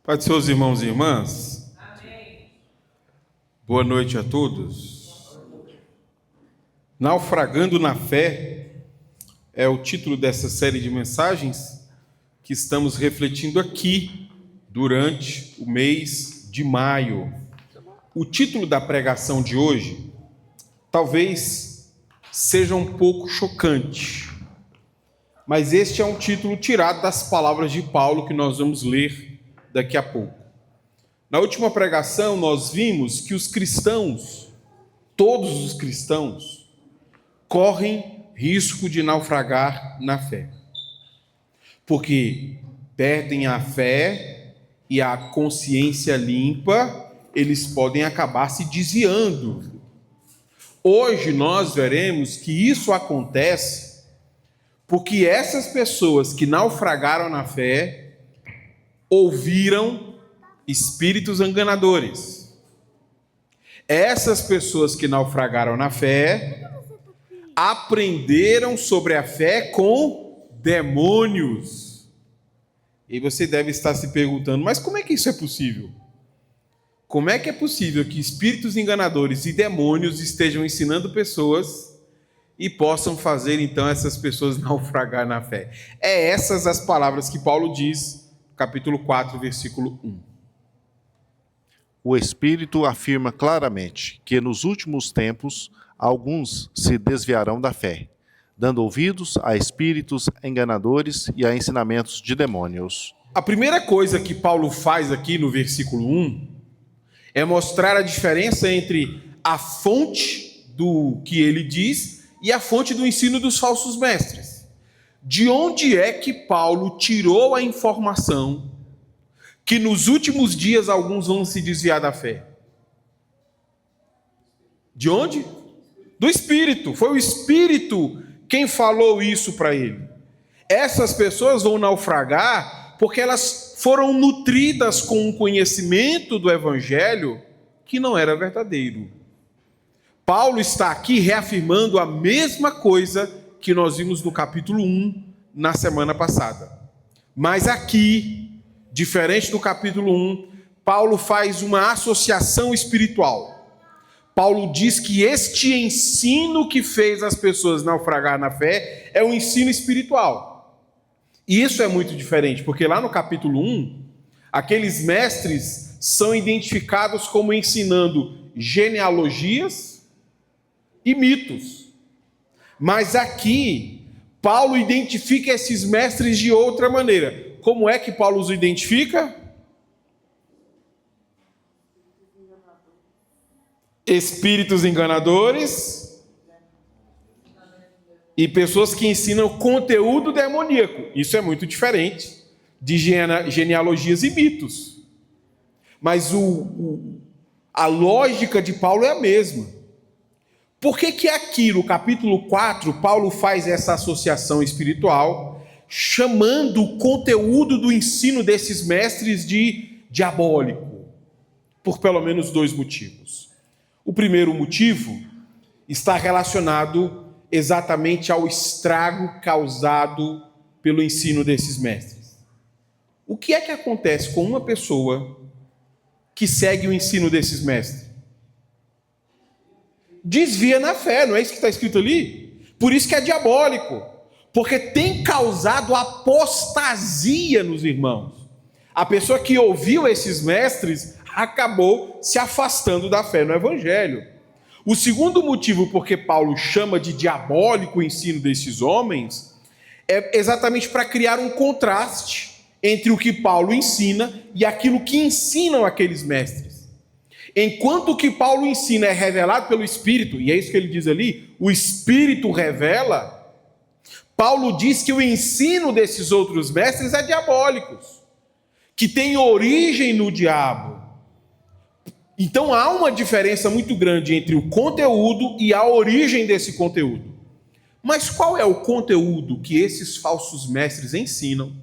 Pai dos seus irmãos e irmãs. Amém. Boa noite a todos. Naufragando na Fé é o título dessa série de mensagens que estamos refletindo aqui durante o mês de maio. O título da pregação de hoje talvez seja um pouco chocante, mas este é um título tirado das palavras de Paulo que nós vamos ler daqui a pouco. Na última pregação nós vimos que os cristãos, todos os cristãos, correm risco de naufragar na fé, porque perdem a fé e a consciência limpa, eles podem acabar se desviando. Hoje nós veremos que isso acontece porque essas pessoas que naufragaram na fé ouviram espíritos enganadores. Essas pessoas que naufragaram na fé aprenderam sobre a fé com demônios. E você deve estar se perguntando, mas como é que isso é possível? Como é que é possível que espíritos enganadores e demônios estejam ensinando pessoas e possam fazer então essas pessoas naufragar na fé? É essas as palavras que Paulo diz capítulo 4, versículo 1. O Espírito afirma claramente que nos últimos tempos alguns se desviarão da fé, dando ouvidos a espíritos enganadores e a ensinamentos de demônios. A primeira coisa que Paulo faz aqui no versículo 1 é mostrar a diferença entre a fonte do que ele diz e a fonte do ensino dos falsos mestres. De onde é que Paulo tirou a informação que nos últimos dias alguns vão se desviar da fé? De onde? Do Espírito. Foi o Espírito quem falou isso para ele. Essas pessoas vão naufragar porque elas foram nutridas com um conhecimento do Evangelho que não era verdadeiro. Paulo está aqui reafirmando a mesma coisa que nós vimos no capítulo 1 na semana passada. Mas aqui, diferente do capítulo 1, Paulo faz uma associação espiritual. Paulo diz que este ensino que fez as pessoas naufragar na fé é um ensino espiritual. E isso é muito diferente, porque lá no capítulo 1, aqueles mestres são identificados como ensinando genealogias e mitos. Mas aqui, Paulo identifica esses mestres de outra maneira. Como é que Paulo os identifica? Espíritos enganadores e pessoas que ensinam conteúdo demoníaco. Isso é muito diferente de genealogias e mitos. Mas a lógica de Paulo é a mesma. Por que aqui no capítulo 4 Paulo faz essa associação espiritual, chamando o conteúdo do ensino desses mestres de diabólico? Por pelo menos dois motivos. O primeiro motivo está relacionado exatamente ao estrago causado pelo ensino desses mestres. O que é que acontece com uma pessoa que segue o ensino desses mestres? Desvia na fé, não é isso que está escrito ali? Por isso que é diabólico, porque tem causado apostasia nos irmãos. A pessoa que ouviu esses mestres acabou se afastando da fé no Evangelho. O segundo motivo porque Paulo chama de diabólico o ensino desses homens é exatamente para criar um contraste entre o que Paulo ensina e aquilo que ensinam aqueles mestres. Enquanto o que Paulo ensina é revelado pelo Espírito, e é isso que ele diz ali, o Espírito revela, Paulo diz que o ensino desses outros mestres é diabólico, que tem origem no diabo. Então há uma diferença muito grande entre o conteúdo e a origem desse conteúdo. Mas qual é o conteúdo que esses falsos mestres ensinam,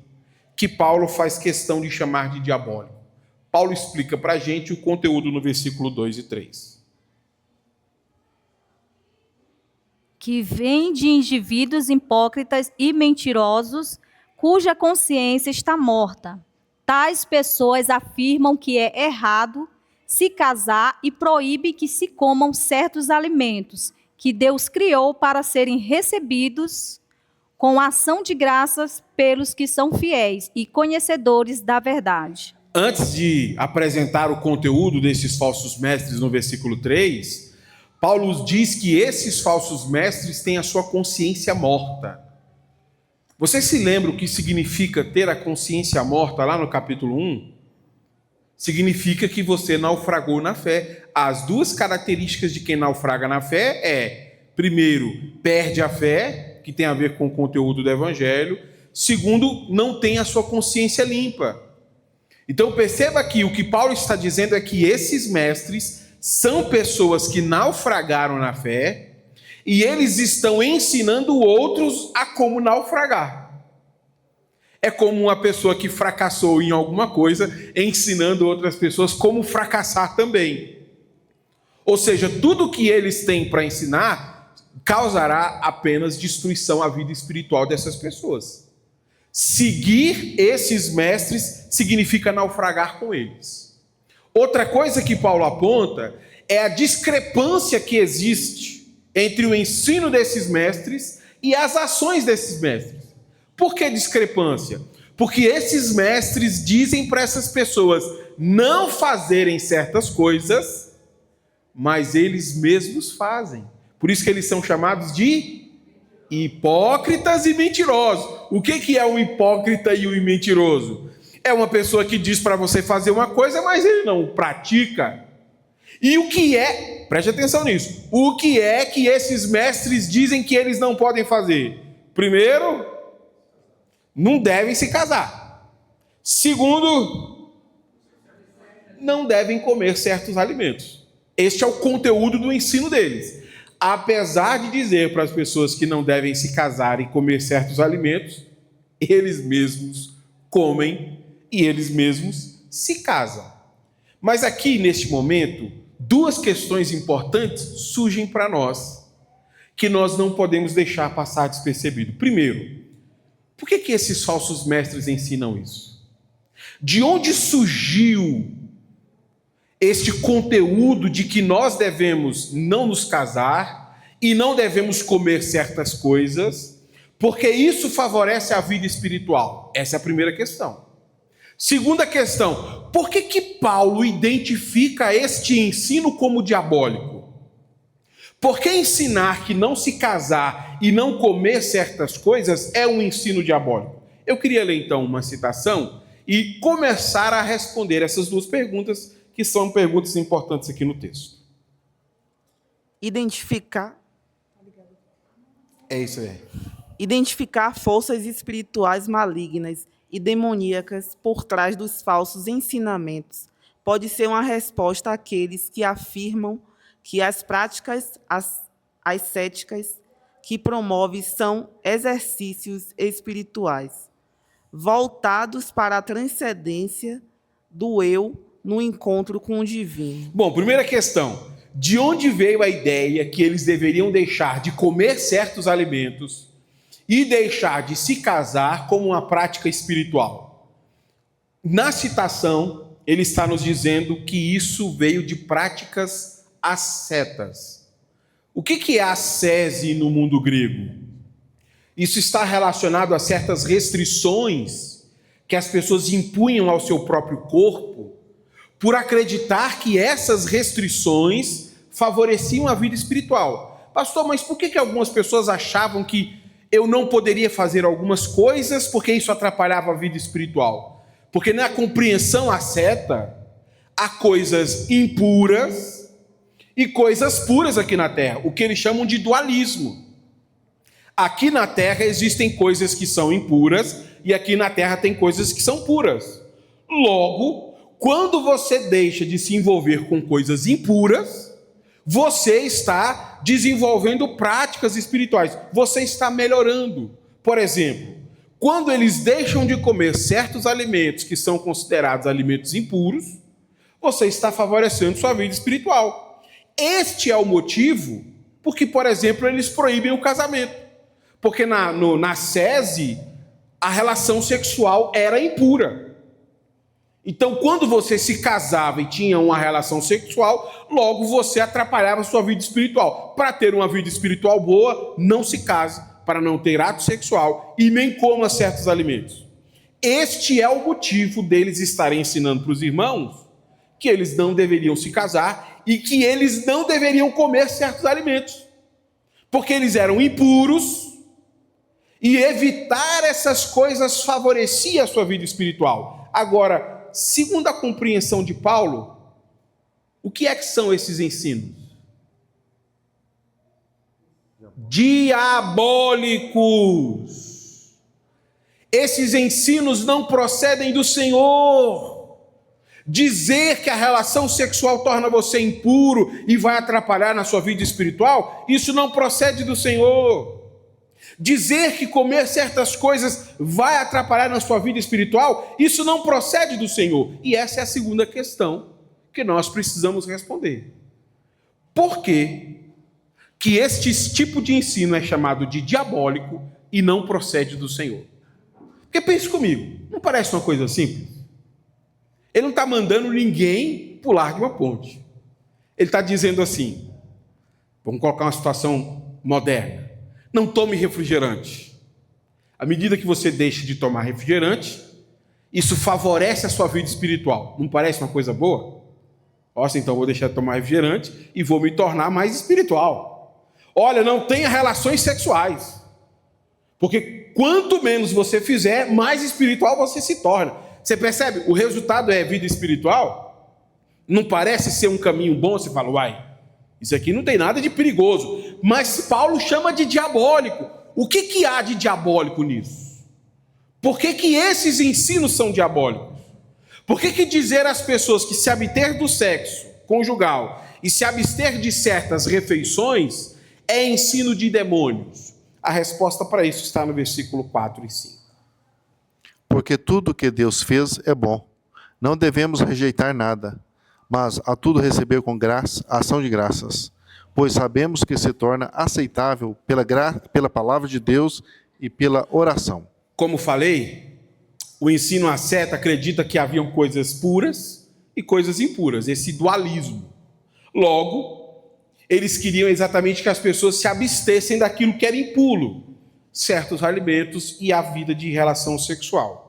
que Paulo faz questão de chamar de diabólico? Paulo explica para a gente o conteúdo no versículo 2 e 3. Que vem de indivíduos hipócritas e mentirosos, cuja consciência está morta. tais pessoas afirmam que é errado se casar e proíbe que se comam certos alimentos que Deus criou para serem recebidos com ação de graças pelos que são fiéis e conhecedores da verdade. Antes de apresentar o conteúdo desses falsos mestres no versículo 3, Paulo diz que esses falsos mestres têm a sua consciência morta. Você se lembra o que significa ter a consciência morta lá no capítulo 1? Significa que você naufragou na fé. As duas características de quem naufraga na fé é, primeiro, perde a fé, que tem a ver com o conteúdo do evangelho. Segundo, não tem a sua consciência limpa. Então perceba que o que Paulo está dizendo é que esses mestres são pessoas que naufragaram na fé e eles estão ensinando outros a como naufragar. É como uma pessoa que fracassou em alguma coisa, ensinando outras pessoas como fracassar também. Ou seja, tudo que eles têm para ensinar causará apenas destruição à vida espiritual dessas pessoas. Seguir esses mestres significa naufragar com eles. Outra coisa que Paulo aponta é a discrepância que existe entre o ensino desses mestres e as ações desses mestres. Por que discrepância? Porque esses mestres dizem para essas pessoas não fazerem certas coisas, mas eles mesmos fazem. Por isso que eles são chamados de hipócritas e mentirosos. O que é um hipócrita e um mentiroso? É uma pessoa que diz para você fazer uma coisa, mas ele não pratica. E o que é, preste atenção nisso, o que é que esses mestres dizem que eles não podem fazer? Primeiro, não devem se casar. Segundo, não devem comer certos alimentos. Este é o conteúdo do ensino deles. Apesar de dizer para as pessoas que não devem se casar e comer certos alimentos, eles mesmos comem e eles mesmos se casam. Mas aqui, neste momento, duas questões importantes surgem para nós, que nós não podemos deixar passar despercebido. Primeiro, por que esses falsos mestres ensinam isso? De onde surgiu este conteúdo de que nós devemos não nos casar e não devemos comer certas coisas, porque isso favorece a vida espiritual? Essa é a primeira questão. Segunda questão, por que Paulo identifica este ensino como diabólico? Por que ensinar que não se casar e não comer certas coisas é um ensino diabólico? Eu queria ler então uma citação e começar a responder essas duas perguntas, que são perguntas importantes aqui no texto. Identificar forças espirituais malignas e demoníacas por trás dos falsos ensinamentos pode ser uma resposta àqueles que afirmam que as práticas ascéticas que promove são exercícios espirituais, voltados para a transcendência do eu no encontro com o divino. Bom, primeira questão, de onde veio a ideia que eles deveriam deixar de comer certos alimentos e deixar de se casar como uma prática espiritual? Na citação, ele está nos dizendo que isso veio de práticas ascetas. O que é ascese no mundo grego? Isso está relacionado a certas restrições que as pessoas impunham ao seu próprio corpo, por acreditar que essas restrições favoreciam a vida espiritual. Pastor, mas por que algumas pessoas achavam que eu não poderia fazer algumas coisas porque isso atrapalhava a vida espiritual? Porque na compreensão asceta, há coisas impuras e coisas puras aqui na Terra, o que eles chamam de dualismo. Aqui na Terra existem coisas que são impuras e aqui na Terra tem coisas que são puras. Logo, quando você deixa de se envolver com coisas impuras, você está desenvolvendo práticas espirituais, você está melhorando. Por exemplo, quando eles deixam de comer certos alimentos que são considerados alimentos impuros, você está favorecendo sua vida espiritual. Este é o motivo porque, por exemplo, eles proíbem o casamento. Porque na SESI, a relação sexual era impura. Então, quando você se casava e tinha uma relação sexual, logo você atrapalhava a sua vida espiritual. Para ter uma vida espiritual boa, não se case, para não ter ato sexual e nem coma certos alimentos. Este é o motivo deles estarem ensinando para os irmãos que eles não deveriam se casar e que eles não deveriam comer certos alimentos, porque eles eram impuros e evitar essas coisas favorecia a sua vida espiritual. Agora, segundo a compreensão de Paulo, o que é que são esses ensinos? Diabólicos. Esses ensinos não procedem do Senhor. Dizer que a relação sexual torna você impuro e vai atrapalhar na sua vida espiritual, isso não procede do Senhor. Dizer que comer certas coisas vai atrapalhar na sua vida espiritual, isso não procede do Senhor. E essa é a segunda questão que nós precisamos responder. Por que este tipo de ensino é chamado de diabólico e não procede do Senhor? Porque pense comigo, não parece uma coisa simples? Ele não está mandando ninguém pular de uma ponte. Ele está dizendo assim, vamos colocar uma situação moderna, não tome refrigerante. À medida que você deixa de tomar refrigerante, isso favorece a sua vida espiritual. Não parece uma coisa boa? Nossa, então vou deixar de tomar refrigerante e vou me tornar mais espiritual. Olha, não tenha relações sexuais. Porque quanto menos você fizer, mais espiritual você se torna. Você percebe? O resultado é vida espiritual. Não parece ser um caminho bom, você fala, uai, isso aqui não tem nada de perigoso. Mas Paulo chama de diabólico. O que há de diabólico nisso? Por que esses ensinos são diabólicos? Por que dizer às pessoas que se abster do sexo conjugal e se abster de certas refeições é ensino de demônios? A resposta para isso está no versículo 4 e 5. Porque tudo que Deus fez é bom. Não devemos rejeitar nada, mas a tudo receber com graça, ação de graças, pois sabemos que se torna aceitável pela palavra de Deus e pela oração. Como falei, o ensino asceta acredita que haviam coisas puras e coisas impuras, esse dualismo. Logo, eles queriam exatamente que as pessoas se abstessem daquilo que era impuro, certos alimentos e a vida de relação sexual.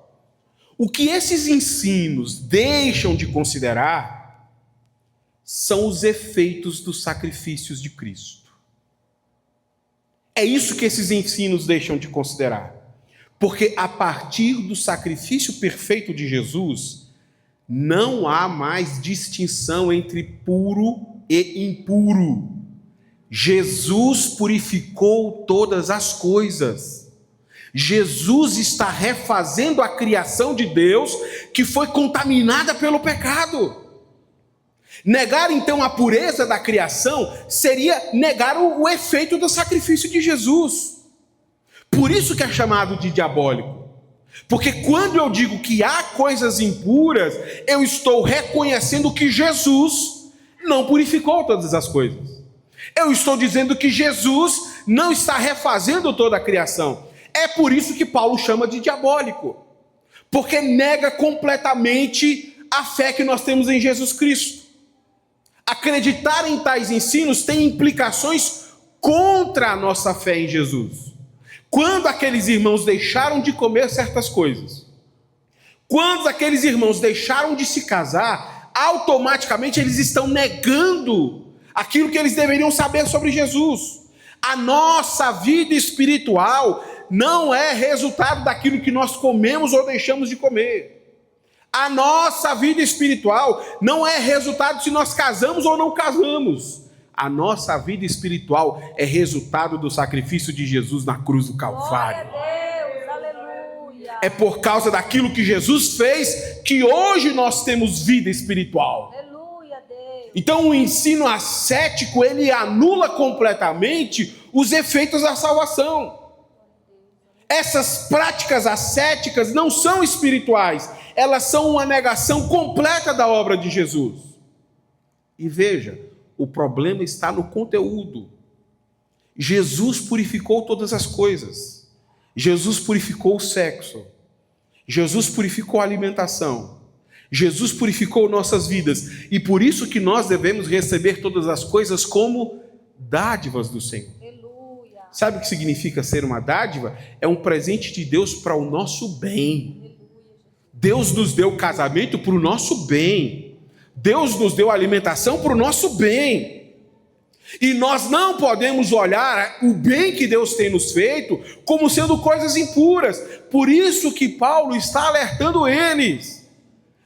O que esses ensinos deixam de considerar são os efeitos dos sacrifícios de Cristo. É isso que esses ensinos deixam de considerar. Porque a partir do sacrifício perfeito de Jesus, não há mais distinção entre puro e impuro. Jesus purificou todas as coisas. Jesus está refazendo a criação de Deus que foi contaminada pelo pecado. Negar então a pureza da criação seria negar o efeito do sacrifício de Jesus. Por isso que é chamado de diabólico. Porque quando eu digo que há coisas impuras, eu estou reconhecendo que Jesus não purificou todas as coisas. Eu estou dizendo que Jesus não está refazendo toda a criação. É por isso que Paulo chama de diabólico. Porque nega completamente a fé que nós temos em Jesus Cristo. Acreditar em tais ensinos tem implicações contra a nossa fé em Jesus. Quando aqueles irmãos deixaram de comer certas coisas, quando aqueles irmãos deixaram de se casar, automaticamente eles estão negando aquilo que eles deveriam saber sobre Jesus. A nossa vida espiritual não é resultado daquilo que nós comemos ou deixamos de comer. A nossa vida espiritual não é resultado se nós casamos ou não casamos. A nossa vida espiritual é resultado do sacrifício de Jesus na cruz do Calvário. Glória a Deus, aleluia. É por causa daquilo que Jesus fez que hoje nós temos vida espiritual. Aleluia, Deus. Então o ensino ascético, ele anula completamente os efeitos da salvação. Essas práticas ascéticas não são espirituais, elas são uma negação completa da obra de Jesus. E veja, o problema está no conteúdo. Jesus purificou todas as coisas. Jesus purificou o sexo. Jesus purificou a alimentação. Jesus purificou nossas vidas e por isso que nós devemos receber todas as coisas como dádivas do Senhor. Sabe o que significa ser uma dádiva? É um presente de Deus para o nosso bem. Deus nos deu casamento para o nosso bem. Deus nos deu alimentação para o nosso bem. E nós não podemos olhar o bem que Deus tem nos feito como sendo coisas impuras. Por isso que Paulo está alertando eles.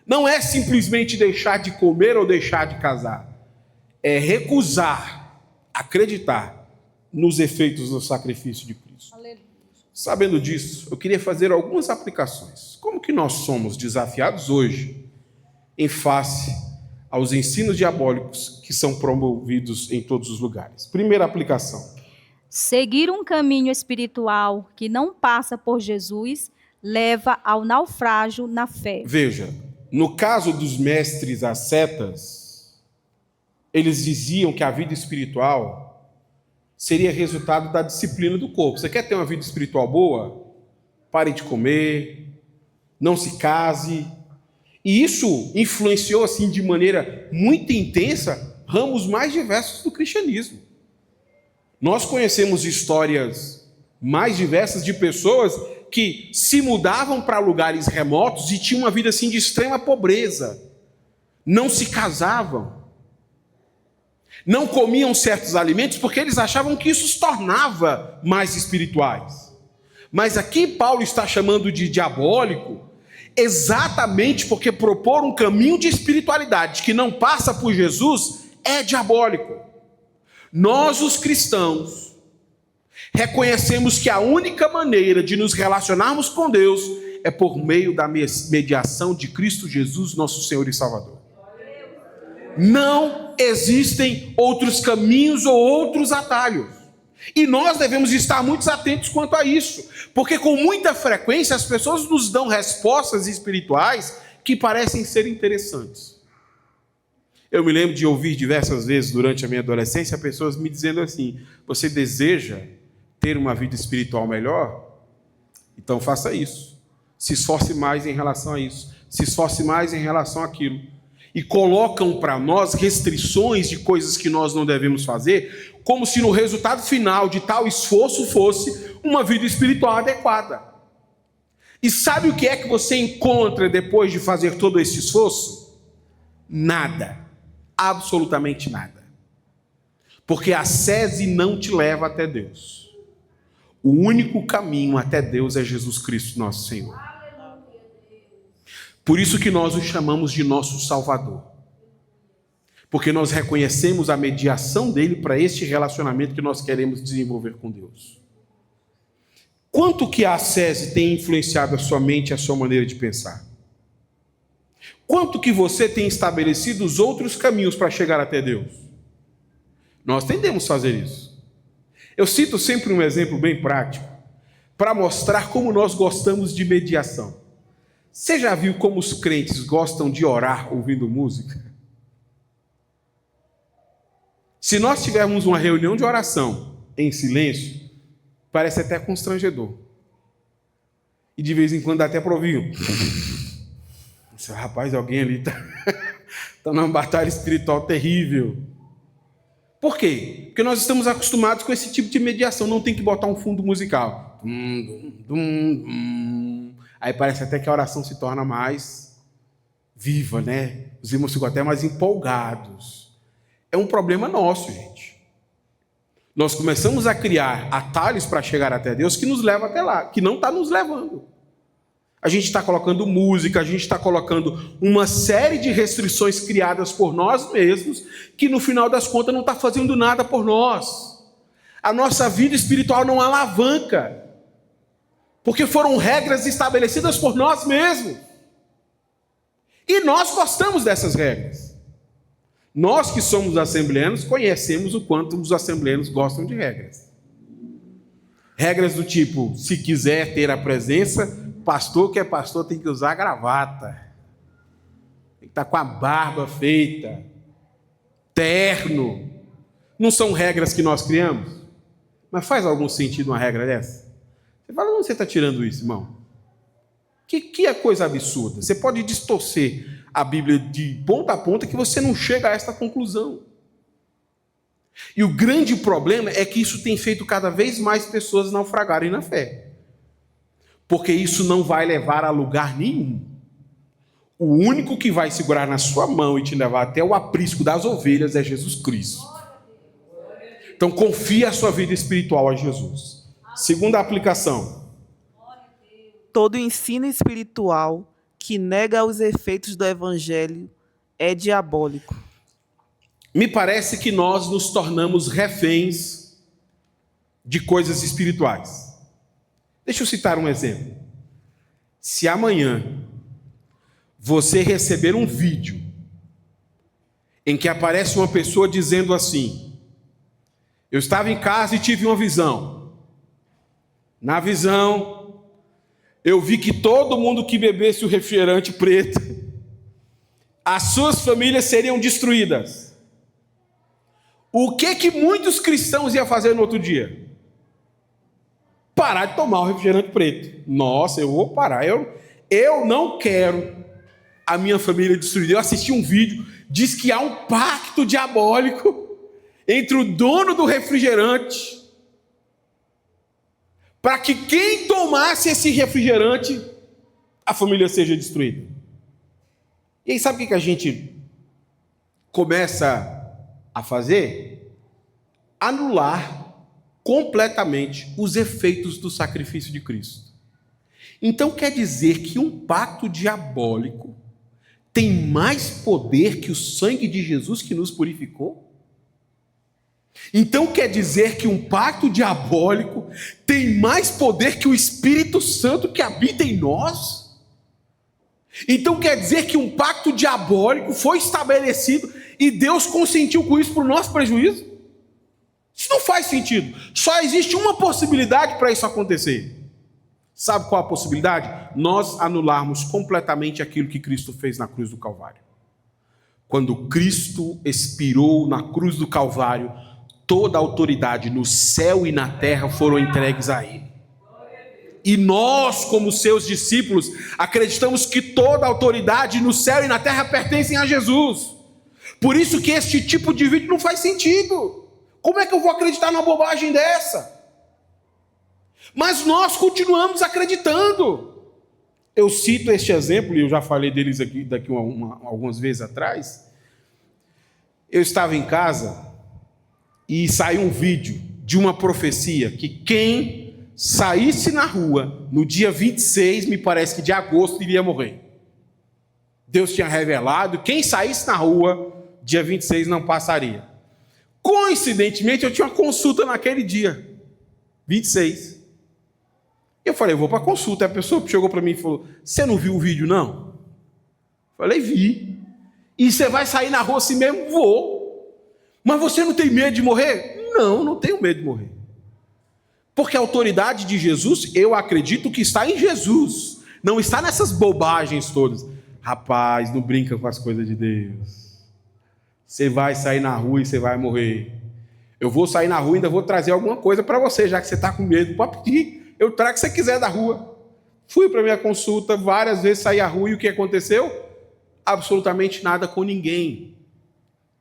Não é simplesmente deixar de comer ou deixar de casar. É recusar, acreditar nos efeitos do sacrifício de Cristo. Aleluia. Sabendo disso, eu queria fazer algumas aplicações. Como que nós somos desafiados hoje em face aos ensinos diabólicos que são promovidos em todos os lugares? Primeira aplicação. Seguir um caminho espiritual que não passa por Jesus leva ao naufrágio na fé. Veja, no caso dos mestres ascetas, eles diziam que a vida espiritual seria resultado da disciplina do corpo. Você quer ter uma vida espiritual boa? Pare de comer, não se case. E isso influenciou assim de maneira muito intensa ramos mais diversos do cristianismo. Nós conhecemos histórias mais diversas de pessoas que se mudavam para lugares remotos e tinham uma vida assim de extrema pobreza. Não se casavam. Não comiam certos alimentos porque eles achavam que isso os tornava mais espirituais. Mas aqui Paulo está chamando de diabólico exatamente porque propor um caminho de espiritualidade que não passa por Jesus é diabólico. Nós, os cristãos, reconhecemos que a única maneira de nos relacionarmos com Deus é por meio da mediação de Cristo Jesus, nosso Senhor e Salvador. Não existem outros caminhos ou outros atalhos. E nós devemos estar muito atentos quanto a isso, porque com muita frequência as pessoas nos dão respostas espirituais que parecem ser interessantes. Eu me lembro de ouvir diversas vezes durante a minha adolescência pessoas me dizendo assim: você deseja ter uma vida espiritual melhor? Então faça isso. Se esforce mais em relação a isso. Se esforce mais em relação àquilo. E colocam para nós restrições de coisas que nós não devemos fazer, como se no resultado final de tal esforço fosse uma vida espiritual adequada. E sabe o que é que você encontra depois de fazer todo esse esforço? Nada. Absolutamente nada. Porque a ascese não te lva até Deus. O único caminho até Deus é Jesus Cristo, nosso Senhor. Por isso que nós o chamamos de nosso Salvador. Porque nós reconhecemos a mediação dele para este relacionamento que nós queremos desenvolver com Deus. Quanto que a ascese tem influenciado a sua mente e a sua maneira de pensar? Quanto que você tem estabelecido os outros caminhos para chegar até Deus? Nós tendemos a fazer isso. Eu cito sempre um exemplo bem prático para mostrar como nós gostamos de mediação. Você já viu como os crentes gostam de orar ouvindo música? Se nós tivermos uma reunião de oração em silêncio, parece até constrangedor. E de vez em quando dá até para ouvir. Rapaz, alguém ali está numa batalha espiritual terrível. Por quê? Porque nós estamos acostumados com esse tipo de mediação. Não tem que botar um fundo musical. Aí parece até que a oração se torna mais viva, né? Os irmãos ficam até mais empolgados. É um problema nosso, gente. Nós começamos a criar atalhos para chegar até Deus que nos leva até lá, que não está nos levando. A gente está colocando música, a gente está colocando uma série de restrições criadas por nós mesmos, que no final das contas não está fazendo nada por nós. A nossa vida espiritual não alavanca. Porque foram regras estabelecidas por nós mesmos. E nós gostamos dessas regras. Nós que somos assembleanos conhecemos o quanto os assembleanos gostam de regras. Regras do tipo, se quiser ter a presença, pastor que é pastor tem que usar gravata. Tem que estar com a barba feita. Terno. Não são regras que nós criamos? Mas faz algum sentido uma regra dessa? Você fala, onde você está tirando isso, irmão? Que é coisa absurda. Você pode distorcer a Bíblia de ponta a ponta que você não chega a esta conclusão. E o grande problema é que isso tem feito cada vez mais pessoas naufragarem na fé. Porque isso não vai levar a lugar nenhum. O único que vai segurar na sua mão e te levar até o aprisco das ovelhas é Jesus Cristo. Então confie a sua vida espiritual a Jesus. Segunda aplicação. Todo ensino espiritual que nega os efeitos do evangelho é diabólico. Me parece que nós nos tornamos reféns de coisas espirituais. Deixa eu citar um exemplo. Se amanhã você receber um vídeo em que aparece uma pessoa dizendo assim: eu estava em casa e tive uma visão. Na visão, eu vi que todo mundo que bebesse o refrigerante preto, as suas famílias seriam destruídas. O que muitos cristãos iam fazer no outro dia? Parar de tomar o refrigerante preto. Nossa, eu vou parar. Eu não quero a minha família destruída. Eu assisti um vídeo, diz que há um pacto diabólico entre o dono do refrigerante para que quem tomasse esse refrigerante, a família seja destruída. E aí sabe o que a gente começa a fazer? Anular completamente os efeitos do sacrifício de Cristo. Então quer dizer que um pacto diabólico tem mais poder que o sangue de Jesus que nos purificou? Então quer dizer que um pacto diabólico tem mais poder que o Espírito Santo que habita em nós? Então quer dizer que um pacto diabólico foi estabelecido e Deus consentiu com isso para o nosso prejuízo? Isso não faz sentido. Só existe uma possibilidade para isso acontecer. Sabe qual a possibilidade? Nós anularmos completamente aquilo que Cristo fez na cruz do Calvário. Quando Cristo expirou na cruz do Calvário, toda a autoridade no céu e na terra foram entregues a Ele. E nós, como seus discípulos, acreditamos que toda a autoridade no céu e na terra pertencem a Jesus. Por isso que este tipo de vídeo não faz sentido. Como é que eu vou acreditar numa bobagem dessa? Mas nós continuamos acreditando. Eu cito este exemplo, e eu já falei deles aqui algumas vezes atrás. Eu estava em casa e saiu um vídeo de uma profecia que quem saísse na rua no dia 26, me parece que de agosto, iria morrer. Deus tinha revelado, quem saísse na rua, dia 26 não passaria. Coincidentemente, eu tinha uma consulta naquele dia, 26. Eu falei, eu vou para a consulta. A pessoa chegou para mim e falou, você não viu o vídeo, não? Eu falei, vi. E você vai sair na rua assim mesmo? Vou. Mas você não tem medo de morrer? Não, não tenho medo de morrer. Porque a autoridade de Jesus, eu acredito que está em Jesus. Não está nessas bobagens todas. Rapaz, não brinca com as coisas de Deus. Você vai sair na rua e você vai morrer. Eu vou sair na rua e ainda vou trazer alguma coisa para você, já que você está com medo. Pode pedir. Eu trago o que você quiser da rua. Fui para minha consulta, várias vezes saí à rua e o que aconteceu? Absolutamente nada com ninguém.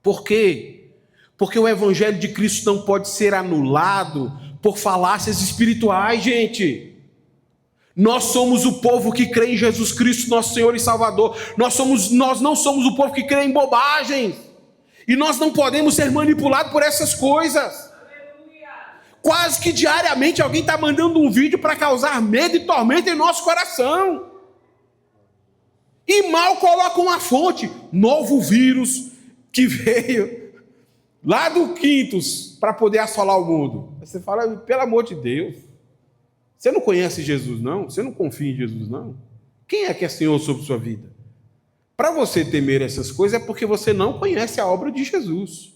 Por quê? Porque o Evangelho de Cristo não pode ser anulado por falácias espirituais, gente. Nós somos o povo que crê em Jesus Cristo, nosso Senhor e Salvador. Nós não somos o povo que crê em bobagens. E nós não podemos ser manipulados por essas coisas. Quase que diariamente alguém está mandando um vídeo para causar medo e tormento em nosso coração. E mal colocam uma fonte. Novo vírus que veio lá do Quintos para poder assolar o mundo. Você fala, pelo amor de Deus. Você não conhece Jesus, não? Você não confia em Jesus, não? Quem é que é Senhor sobre sua vida? Para você temer essas coisas é porque você não conhece a obra de Jesus.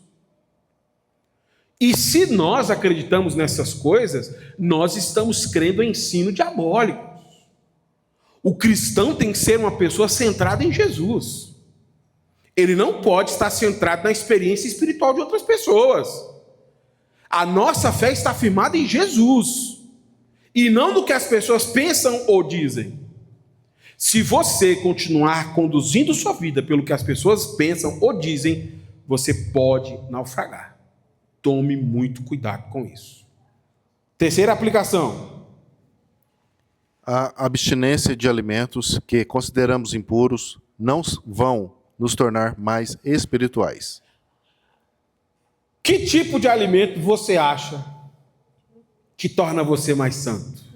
E se nós acreditamos nessas coisas, nós estamos crendo em ensino diabólico. O cristão tem que ser uma pessoa centrada em Jesus. Ele não pode estar centrado na experiência espiritual de outras pessoas. A nossa fé está firmada em Jesus. E não no que as pessoas pensam ou dizem. Se você continuar conduzindo sua vida pelo que as pessoas pensam ou dizem, você pode naufragar. Tome muito cuidado com isso. Terceira aplicação. A abstinência de alimentos que consideramos impuros não vão nos tornar mais espirituais. Que tipo de alimento você acha que torna você mais santo?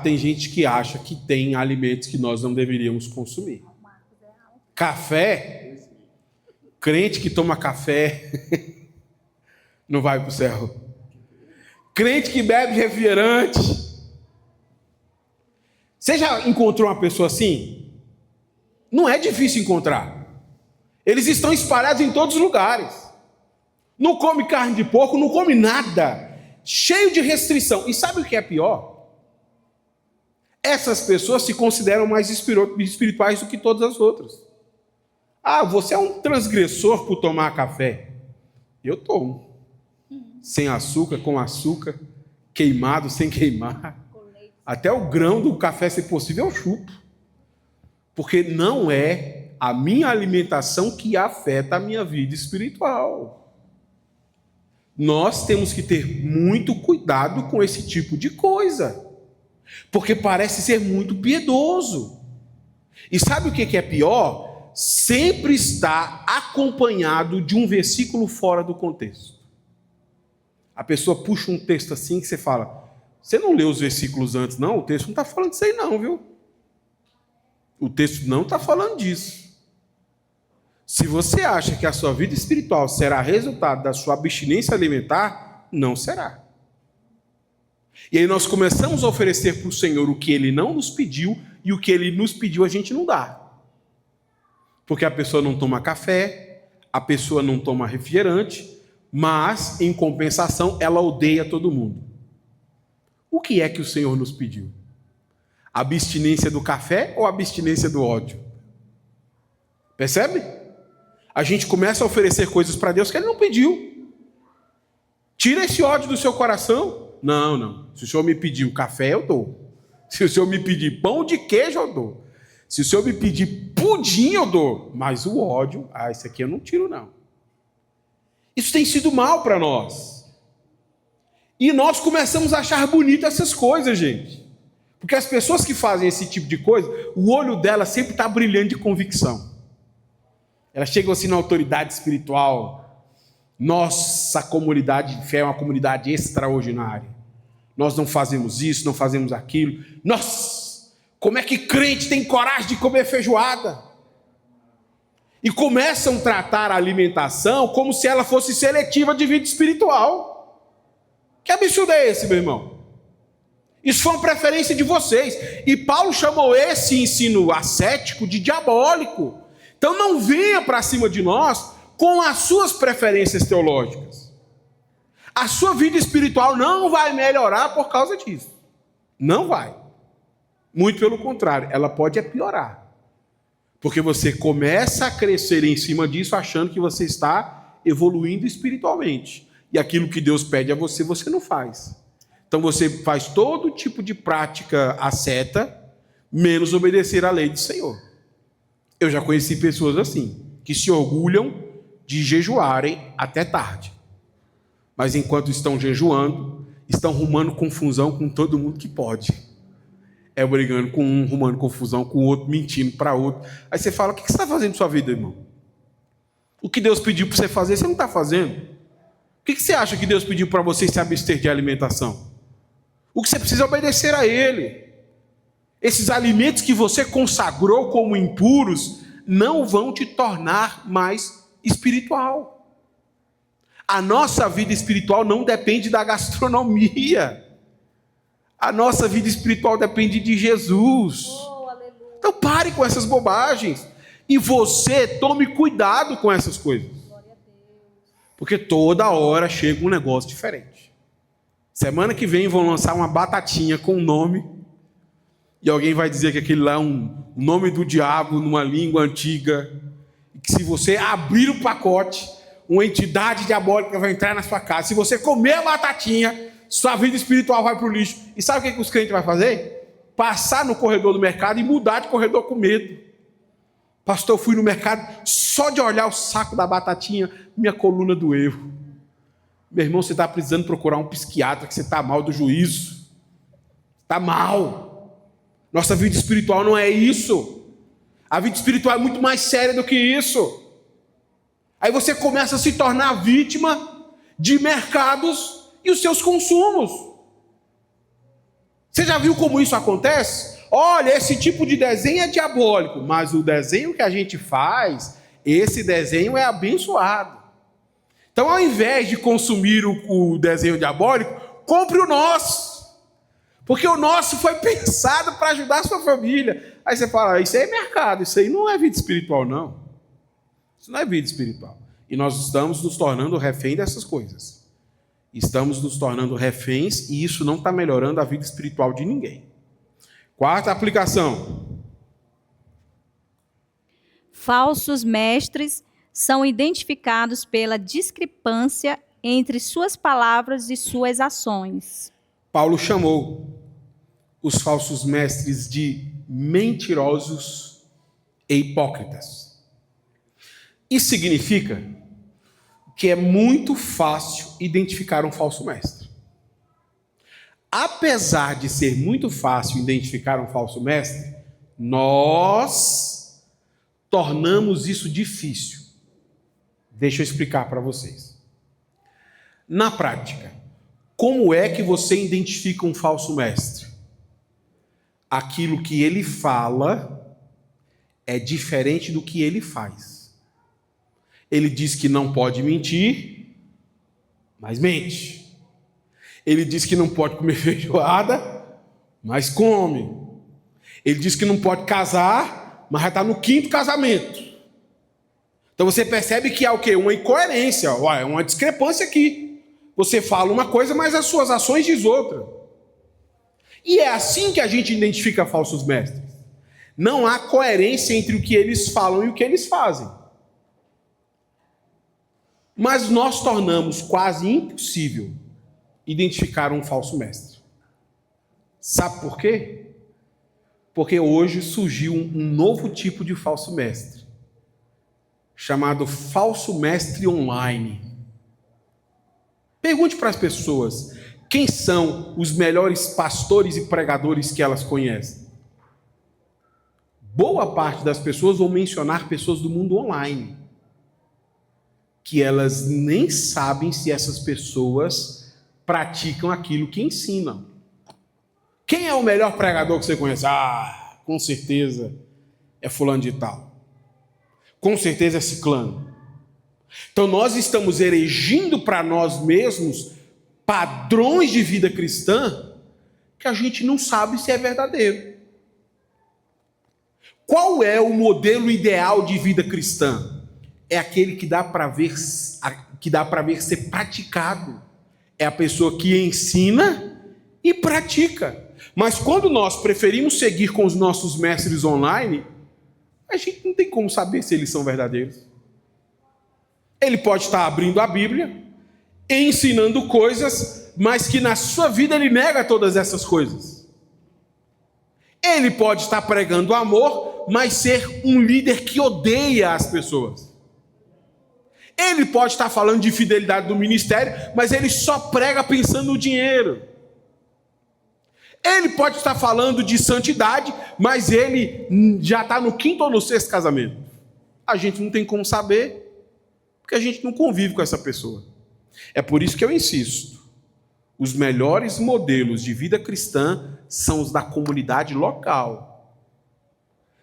Tem gente que acha que tem alimentos que nós não deveríamos consumir. Café, crente que toma café não vai para o céu. Crente que bebe refrigerante. Você já encontrou uma pessoa assim? Não é difícil encontrar. Eles estão espalhados em todos os lugares. Não come carne de porco, não come nada. Cheio de restrição. E sabe o que é pior? Essas pessoas se consideram mais espirituais do que todas as outras. Você é um transgressor por tomar café. Eu tomo. Sem açúcar, com açúcar, queimado, sem queimar. Até o grão do café, se possível, eu chupo. Porque não é a minha alimentação que afeta a minha vida espiritual. Nós temos que ter muito cuidado com esse tipo de coisa. Porque parece ser muito piedoso. E sabe o que é pior? Sempre está acompanhado de um versículo fora do contexto. A pessoa puxa um texto assim que você fala, você não leu os versículos antes, não? O texto não está falando disso aí não, viu? O texto não está falando disso. Se você acha que a sua vida espiritual será resultado da sua abstinência alimentar, não será. E aí nós começamos a oferecer para o Senhor o que Ele não nos pediu, e o que Ele nos pediu a gente não dá. Porque a pessoa não toma café, a pessoa não toma refrigerante, mas, em compensação, ela odeia todo mundo. O que é que o Senhor nos pediu? A abstinência do café ou a abstinência do ódio? Percebe? A gente começa a oferecer coisas para Deus que Ele não pediu. Tira esse ódio do seu coração. Não. Se o Senhor me pedir café, eu dou. Se o Senhor me pedir pão de queijo, eu dou. Se o Senhor me pedir pudim, eu dou. Mas o ódio, isso aqui eu não tiro, não. Isso tem sido mal para nós. E nós começamos a achar bonito essas coisas, gente. Porque as pessoas que fazem esse tipo de coisa, o olho dela sempre está brilhando de convicção. Elas chegam assim na autoridade espiritual. Nossa comunidade de fé é uma comunidade extraordinária. Nós não fazemos isso, não fazemos aquilo. Nossa, como é que crente tem coragem de comer feijoada? E começam a tratar a alimentação como se ela fosse seletiva de vida espiritual. Que absurdo é esse, meu irmão? Isso foi uma preferência de vocês. E Paulo chamou esse ensino ascético de diabólico. Então não venha para cima de nós com as suas preferências teológicas. A sua vida espiritual não vai melhorar por causa disso. Não vai. Muito pelo contrário, ela pode piorar. Porque você começa a crescer em cima disso achando que você está evoluindo espiritualmente. E aquilo que Deus pede a você, você não faz. Então você faz todo tipo de prática asceta, menos obedecer à lei do Senhor. Eu já conheci pessoas assim, que se orgulham de jejuarem até tarde. Mas enquanto estão jejuando, estão arrumando confusão com todo mundo que pode. Brigando com um, arrumando confusão com o outro, mentindo para outro. Aí você fala, o que você está fazendo na sua vida, irmão? O que Deus pediu para você fazer, você não está fazendo. O que você acha que Deus pediu para você se abster de alimentação? O que você precisa é obedecer a Ele. Esses alimentos que você consagrou como impuros não vão te tornar mais espiritual. A nossa vida espiritual não depende da gastronomia. A nossa vida espiritual depende de Jesus. Então pare com essas bobagens. E você tome cuidado com essas coisas. Porque toda hora chega um negócio diferente. Semana que vem vão lançar uma batatinha com um nome. E alguém vai dizer que aquele lá é um nome do diabo numa língua antiga. E que se você abrir o pacote, uma entidade diabólica vai entrar na sua casa. Se você comer a batatinha, sua vida espiritual vai para o lixo. E sabe o que os crentes vão fazer? passar no corredor do mercado e mudar de corredor com medo. Pastor, eu fui no mercado, só de olhar o saco da batatinha, minha coluna doeu. Meu irmão, você está precisando procurar um psiquiatra, que você está mal do juízo. Está mal. Nossa vida espiritual não é isso. A vida espiritual é muito mais séria do que isso. Aí você começa a se tornar vítima de mercados e os seus consumos. Você já viu como isso acontece? Olha, esse tipo de desenho é diabólico, mas o desenho que a gente faz, esse desenho é abençoado. Então, ao invés de consumir o desenho diabólico, compre o nosso. Porque o nosso foi pensado para ajudar a sua família. Aí você fala, isso aí é mercado, isso aí não é vida espiritual, não. Isso não é vida espiritual. E nós estamos nos tornando refém dessas coisas. Estamos nos tornando reféns e isso não está melhorando a vida espiritual de ninguém. Quarta aplicação. Falsos mestres são identificados pela discrepância entre suas palavras e suas ações. Paulo chamou os falsos mestres de mentirosos e hipócritas. Isso significa que é muito fácil identificar um falso mestre. Apesar de ser muito fácil identificar um falso mestre, nós tornamos isso difícil. Deixa eu explicar para vocês. Na prática, como é que você identifica um falso mestre? Aquilo que ele fala é diferente do que ele faz. Ele diz que não pode mentir, mas mente. Ele diz que não pode comer feijoada, mas come. Ele diz que não pode casar, mas já está no 5º casamento. Então você percebe que há o quê? Uma incoerência, uma discrepância aqui. Você fala uma coisa, mas as suas ações diz outra. E é assim que a gente identifica falsos mestres. Não há coerência entre o que eles falam e o que eles fazem. Mas nós tornamos quase impossível identificar um falso mestre. Sabe por quê? Porque hoje surgiu um novo tipo de falso mestre, chamado falso mestre online. Pergunte para as pessoas quem são os melhores pastores e pregadores que elas conhecem. Boa parte das pessoas vão mencionar pessoas do mundo online, que elas nem sabem se essas pessoas praticam aquilo que ensinam. Quem é o melhor pregador que você conhece? Com certeza é fulano de tal. Com certeza é ciclano. Então nós estamos erigindo para nós mesmos padrões de vida cristã que a gente não sabe se é verdadeiro. Qual é o modelo ideal de vida cristã? É aquele que dá para ver ser praticado. É a pessoa que ensina e pratica. Mas quando nós preferimos seguir com os nossos mestres online, a gente não tem como saber se eles são verdadeiros. Ele pode estar abrindo a Bíblia, ensinando coisas, mas que na sua vida ele nega todas essas coisas. Ele pode estar pregando amor, mas ser um líder que odeia as pessoas. Ele pode estar falando de fidelidade do ministério, mas ele só prega pensando no dinheiro. Ele pode estar falando de santidade, mas ele já está no 5º ou no 6º casamento. A gente não tem como saber, porque a gente não convive com essa pessoa. É por isso que eu insisto. Os melhores modelos de vida cristã são os da comunidade local.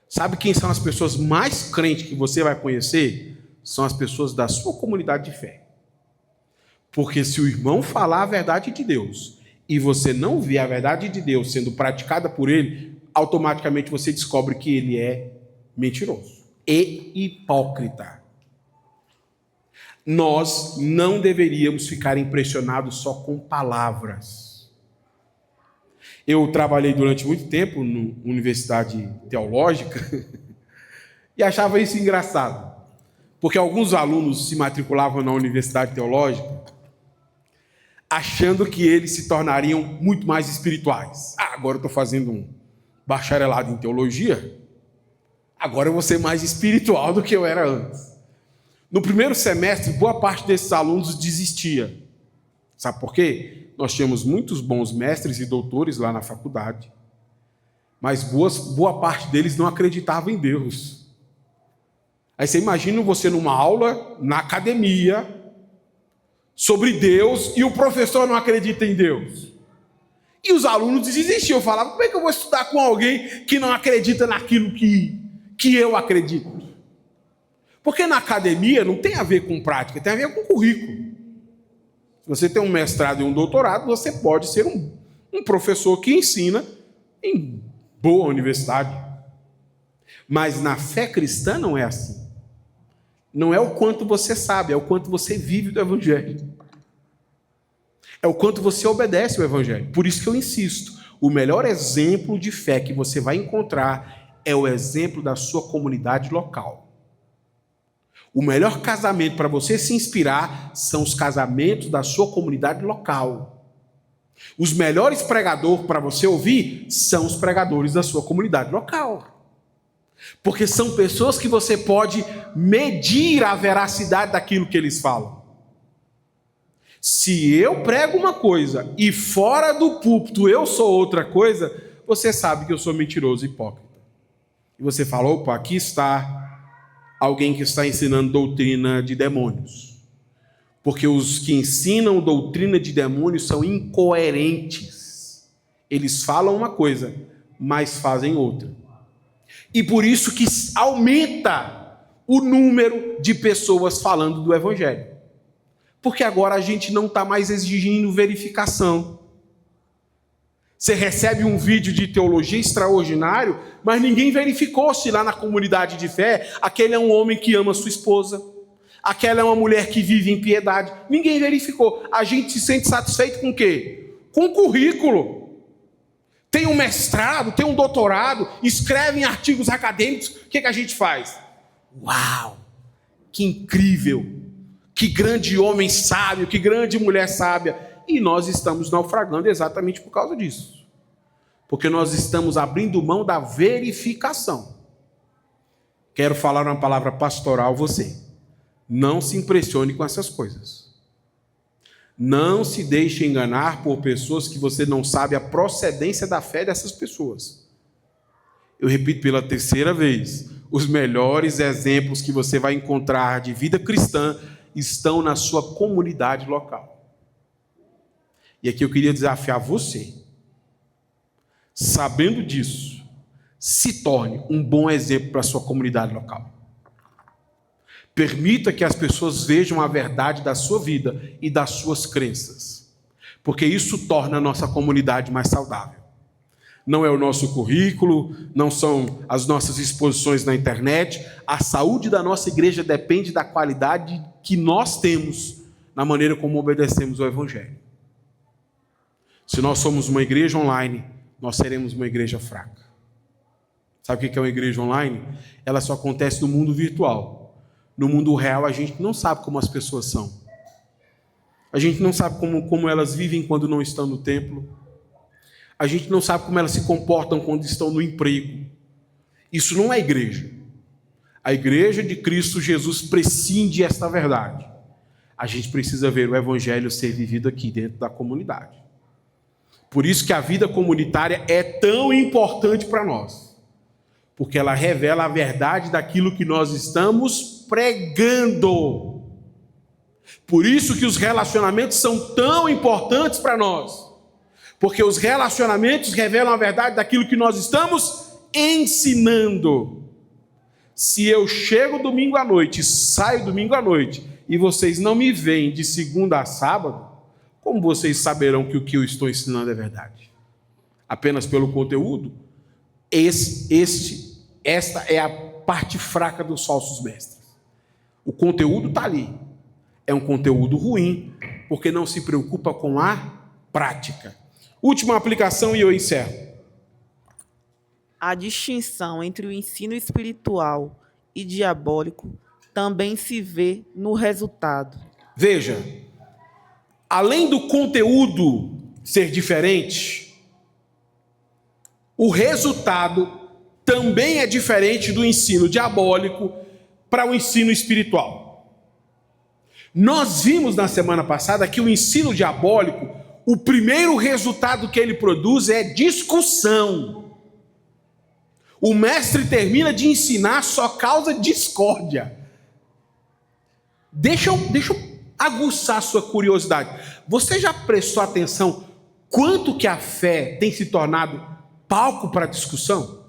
Sabe quem são as pessoas mais crentes que você vai conhecer? São as pessoas da sua comunidade de fé. Porque se o irmão falar a verdade de Deus e você não vê a verdade de Deus sendo praticada por ele, automaticamente você descobre que ele é mentiroso e hipócrita. Nós não deveríamos ficar impressionados só com palavras. Eu trabalhei durante muito tempo na universidade teológica e achava isso engraçado. Porque alguns alunos se matriculavam na universidade teológica achando que eles se tornariam muito mais espirituais. Agora eu estou fazendo bacharelado em teologia, agora eu vou ser mais espiritual do que eu era antes. No primeiro semestre, boa parte desses alunos desistia. Sabe por quê? Nós tínhamos muitos bons mestres e doutores lá na faculdade, mas boa parte deles não acreditava em Deus. Aí você imagina você numa aula, na academia, sobre Deus, e o professor não acredita em Deus. E os alunos desistiam, falavam, como é que eu vou estudar com alguém que não acredita naquilo que eu acredito? Porque na academia não tem a ver com prática, tem a ver com currículo. Se você tem um mestrado e um doutorado, você pode ser um professor que ensina em boa universidade. Mas na fé cristã não é assim. Não é o quanto você sabe, é o quanto você vive do Evangelho. É o quanto você obedece ao Evangelho. Por isso que eu insisto, o melhor exemplo de fé que você vai encontrar é o exemplo da sua comunidade local. O melhor casamento para você se inspirar são os casamentos da sua comunidade local. Os melhores pregadores para você ouvir são os pregadores da sua comunidade local. Porque são pessoas que você pode medir a veracidade daquilo que eles falam. Se eu prego uma coisa e fora do púlpito eu sou outra coisa, você sabe que eu sou mentiroso e hipócrita. E você fala, opa, aqui está alguém que está ensinando doutrina de demônios. Porque os que ensinam doutrina de demônios são incoerentes. Eles falam uma coisa, mas fazem outra. E por isso que aumenta o número de pessoas falando do Evangelho. Porque agora a gente não está mais exigindo verificação. Você recebe um vídeo de teologia extraordinário, mas ninguém verificou se lá na comunidade de fé, aquele é um homem que ama sua esposa, aquela é uma mulher que vive em piedade. Ninguém verificou. A gente se sente satisfeito com o quê? Com o currículo. Tem um mestrado, tem um doutorado, escreve em artigos acadêmicos. O que a gente faz? Uau! Que incrível! Que grande homem sábio, que grande mulher sábia. E nós estamos naufragando exatamente por causa disso. Porque nós estamos abrindo mão da verificação. Quero falar uma palavra pastoral a você. Não se impressione com essas coisas. Não se deixe enganar por pessoas que você não sabe a procedência da fé dessas pessoas. Eu repito pela terceira vez, os melhores exemplos que você vai encontrar de vida cristã estão na sua comunidade local. E aqui eu queria desafiar você, sabendo disso, se torne um bom exemplo para a sua comunidade local. Permita que as pessoas vejam a verdade da sua vida e das suas crenças, porque isso torna a nossa comunidade mais saudável. Não é o nosso currículo, não são as nossas exposições na internet. A saúde da nossa igreja depende da qualidade que nós temos na maneira como obedecemos ao Evangelho. Se nós somos uma igreja online, nós seremos uma igreja fraca. Sabe o que é uma igreja online? Ela só acontece no mundo virtual. No mundo real, a gente não sabe como as pessoas são. A gente não sabe como elas vivem quando não estão no templo. A gente não sabe como elas se comportam quando estão no emprego. Isso não é igreja. A igreja de Cristo Jesus prescinde esta verdade. A gente precisa ver o Evangelho ser vivido aqui dentro da comunidade. Por isso que a vida comunitária é tão importante para nós. Porque ela revela a verdade daquilo que nós estamos pregando. Por isso que os relacionamentos são tão importantes para nós. Porque os relacionamentos revelam a verdade daquilo que nós estamos ensinando. Se eu chego domingo à noite, saio domingo à noite, e vocês não me veem de segunda a sábado, como vocês saberão que o que eu estou ensinando é verdade? Apenas pelo conteúdo? Esta é a parte fraca dos falsos mestres. O conteúdo está ali. É um conteúdo ruim, porque não se preocupa com a prática. Última aplicação e eu encerro. A distinção entre o ensino espiritual e diabólico também se vê no resultado. Veja, além do conteúdo ser diferente, o resultado também é diferente do ensino diabólico para o ensino espiritual. Nós vimos na semana passada que o ensino diabólico, o primeiro resultado que ele produz é discussão. O mestre termina de ensinar, só causa discórdia. Deixa eu aguçar a sua curiosidade. Você já prestou atenção quanto que a fé tem se tornado palco para discussão?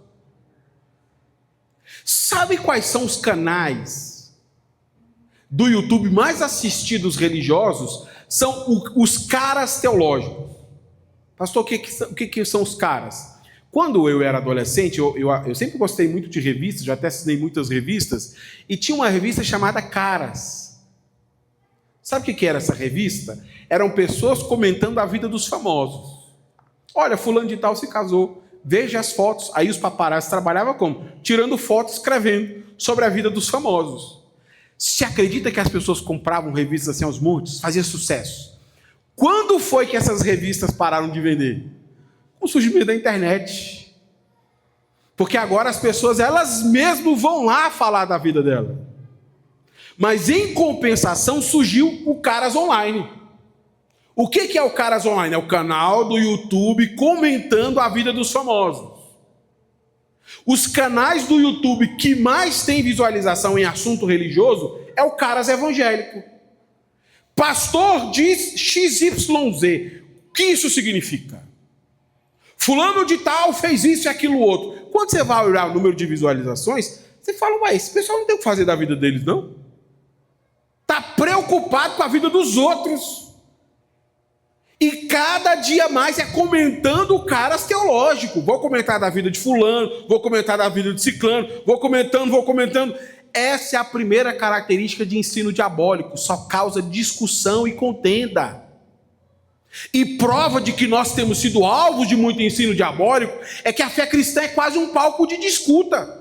Sabe quais são os canais do YouTube mais assistidos religiosos? São os caras teológicos. Pastor, o que são os caras? Quando eu era adolescente, eu sempre gostei muito de revistas, já até assinei muitas revistas, e tinha uma revista chamada Caras. Sabe o que era essa revista? Eram pessoas comentando a vida dos famosos. Olha, fulano de tal se casou, veja as fotos. Aí os paparazzi trabalhavam como? Tirando fotos, escrevendo sobre a vida dos famosos. Se acredita que as pessoas compravam revistas assim aos montes? Fazia sucesso. Quando foi que essas revistas pararam de vender? Com o surgimento da internet. Porque agora as pessoas, elas mesmas vão lá falar da vida dela. Mas em compensação surgiu o Caras Online. O que é o Caras Online? É o canal do YouTube comentando a vida dos famosos. Os canais do YouTube que mais tem visualização em assunto religioso é o Caras Evangélico. Pastor diz XYZ. O que isso significa? Fulano de tal fez isso e aquilo outro. Quando você vai olhar o número de visualizações, você fala, ué, esse pessoal não tem o que fazer da vida deles, não? Está preocupado com a vida dos outros. E cada dia mais é comentando o Caras teológico. Vou comentar da vida de fulano, vou comentar da vida de ciclano, vou comentando. Essa é a primeira característica de ensino diabólico. Só causa discussão e contenda. E prova de que nós temos sido alvos de muito ensino diabólico é que a fé cristã é quase um palco de disputa.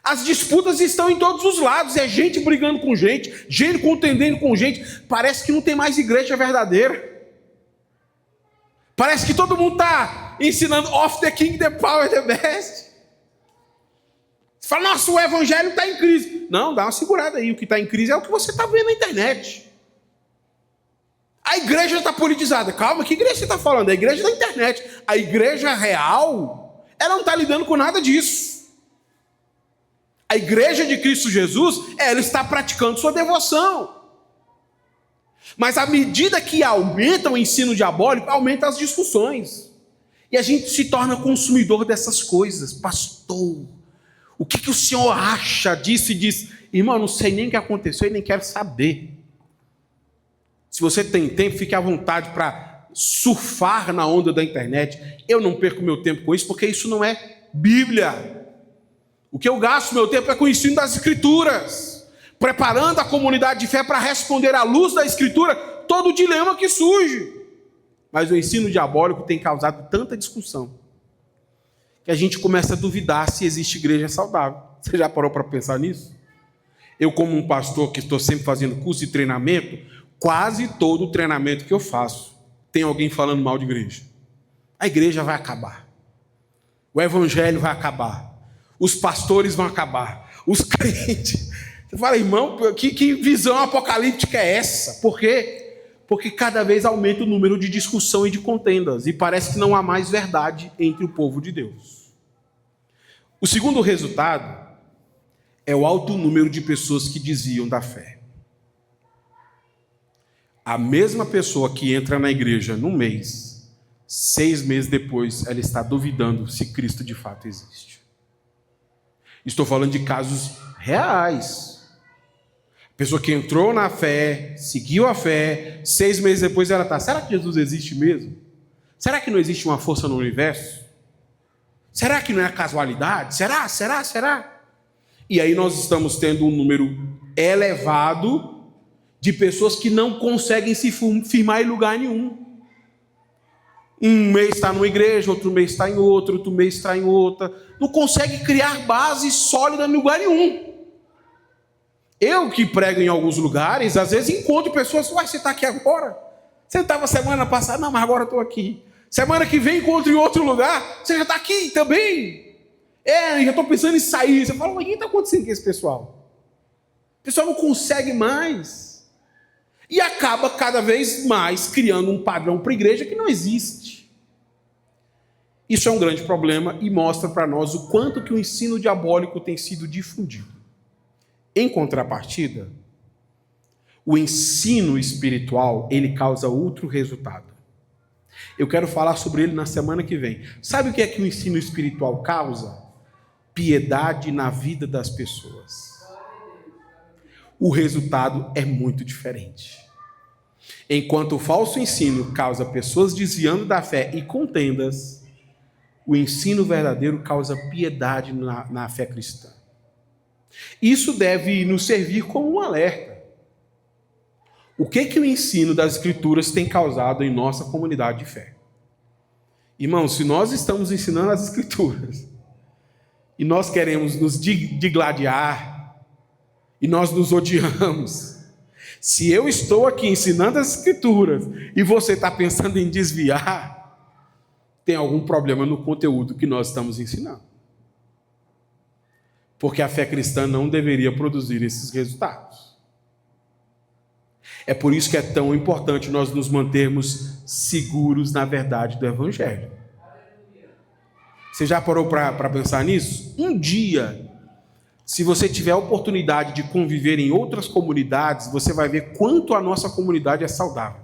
As disputas estão em todos os lados, é gente brigando com gente contendendo com gente. Parece que não tem mais igreja verdadeira. Parece que todo mundo está ensinando off the king, the power, the best. Você fala, nossa, o evangelho está em crise. Não, dá uma segurada aí, o que está em crise é o que você está vendo na internet. A igreja está politizada. Calma, que igreja você está falando? A igreja da internet. A igreja real, ela não está lidando com nada disso. A igreja de Cristo Jesus, ela está praticando sua devoção. Mas à medida que aumenta o ensino diabólico, aumenta as discussões. E a gente se torna consumidor dessas coisas. Pastor, o que o senhor acha disso e disso? Irmão, não sei nem o que aconteceu e nem quero saber. Se você tem tempo, fique à vontade para surfar na onda da internet. Eu não perco meu tempo com isso, porque isso não é Bíblia. O que eu gasto meu tempo é com o ensino das Escrituras, preparando a comunidade de fé para responder à luz da Escritura todo o dilema que surge. Mas o ensino diabólico tem causado tanta discussão que a gente começa a duvidar se existe igreja saudável. Você já parou para pensar nisso? Eu, como um pastor que estou sempre fazendo curso de treinamento, quase todo o treinamento que eu faço tem alguém falando mal de igreja. A igreja vai acabar. O evangelho vai acabar. Os pastores vão acabar. Os crentes. Você fala, irmão, que visão apocalíptica é essa? Por quê? Porque cada vez aumenta o número de discussão e de contendas. E parece que não há mais verdade entre o povo de Deus. O segundo resultado é o alto número de pessoas que desviam da fé. A mesma pessoa que entra na igreja num mês, 6 meses depois, ela está duvidando se Cristo de fato existe. Estou falando de casos reais. A pessoa que entrou na fé, seguiu a fé, 6 meses depois ela está, será que Jesus existe mesmo? Será que não existe uma força no universo? Será que não é casualidade? Será? E aí nós estamos tendo um número elevado de pessoas que não conseguem se firmar em lugar nenhum. Um mês está numa igreja, outro mês está em outra, outro mês está em outra. Não consegue criar base sólida em lugar nenhum. Eu que prego em alguns lugares, às vezes encontro pessoas, uai, você está aqui agora? Você estava semana passada? Não, mas agora estou aqui. Semana que vem encontro em outro lugar. Você já está aqui também. Já estou pensando em sair. Você fala, mas o que está acontecendo com esse pessoal? O pessoal não consegue mais. E acaba cada vez mais criando um padrão para a igreja que não existe. Isso é um grande problema e mostra para nós o quanto que o ensino diabólico tem sido difundido. Em contrapartida, o ensino espiritual, ele causa outro resultado. Eu quero falar sobre ele na semana que vem. Sabe o que é que o ensino espiritual causa? Piedade na vida das pessoas. O resultado é muito diferente. Enquanto o falso ensino causa pessoas desviando da fé e contendas, o ensino verdadeiro causa piedade na fé cristã. Isso deve nos servir como um alerta. O que o ensino das Escrituras tem causado em nossa comunidade de fé? Irmãos, se nós estamos ensinando as Escrituras e nós queremos nos digladiar e nós nos odiamos, se eu estou aqui ensinando as Escrituras e você está pensando em desviar, tem algum problema no conteúdo que nós estamos ensinando. Porque a fé cristã não deveria produzir esses resultados. É por isso que é tão importante nós nos mantermos seguros na verdade do Evangelho. Você já parou para pensar nisso? Um dia, se você tiver a oportunidade de conviver em outras comunidades, você vai ver quanto a nossa comunidade é saudável.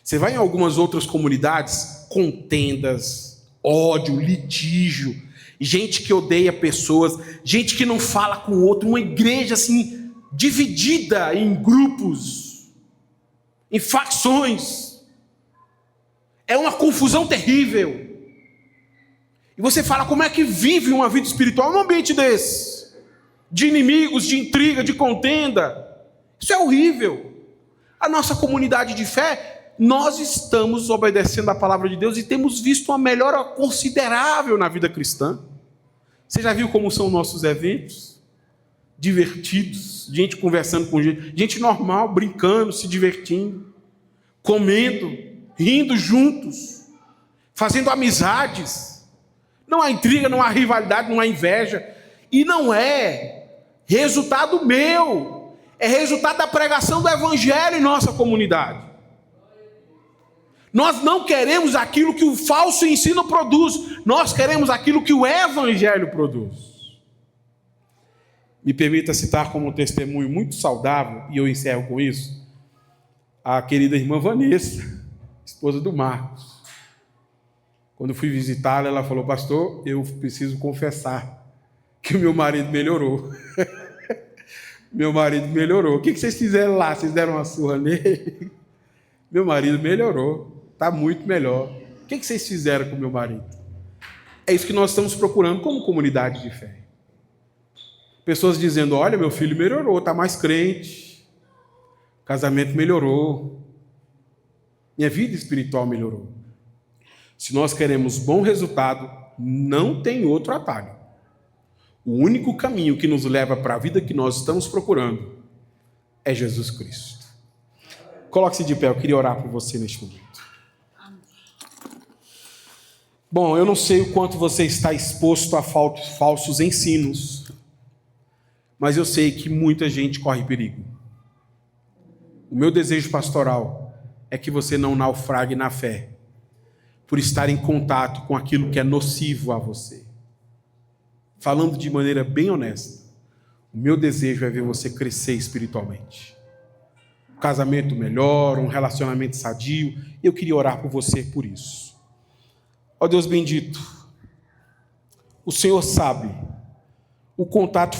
Você vai em algumas outras comunidades, contendas, ódio, litígio, gente que odeia pessoas, gente que não fala com o outro, uma igreja assim, dividida em grupos, em facções. É uma confusão terrível. E você fala, como é que vive uma vida espiritual num ambiente desse? De inimigos, de intriga, de contenda. Isso é horrível. A nossa comunidade de fé, nós estamos obedecendo a palavra de Deus e temos visto uma melhora considerável na vida cristã. Você já viu como são nossos eventos? Divertidos, gente conversando com gente normal, brincando, se divertindo, comendo, rindo juntos, fazendo amizades. Não há intriga, não há rivalidade, não há inveja. E não é resultado meu, é resultado da pregação do Evangelho em nossa comunidade. Nós não queremos aquilo que o falso ensino produz, nós queremos aquilo que o Evangelho produz. Me permita citar como um testemunho muito saudável, e eu encerro com isso, a querida irmã Vanessa, esposa do Marcos. Quando fui visitá-la, ela falou, pastor, eu preciso confessar que o meu marido melhorou. Meu marido melhorou. O que vocês fizeram lá? Vocês deram uma surra nele? Meu marido melhorou. Está muito melhor. O que vocês fizeram com o meu marido? É isso que nós estamos procurando como comunidade de fé. Pessoas dizendo, olha, meu filho melhorou, está mais crente. O casamento melhorou. Minha vida espiritual melhorou. Se nós queremos bom resultado, não tem outro atalho. O único caminho que nos leva para a vida que nós estamos procurando é Jesus Cristo. Coloque-se de pé, eu queria orar por você neste momento. Bom, eu não sei o quanto você está exposto a falsos ensinos, mas eu sei que muita gente corre perigo. O meu desejo pastoral é que você não naufrague na fé, por estar em contato com aquilo que é nocivo a você. Falando de maneira bem honesta, o meu desejo é ver você crescer espiritualmente. Um casamento melhor, um relacionamento sadio. Eu queria orar por você por isso. Ó Deus bendito, o Senhor sabe o contato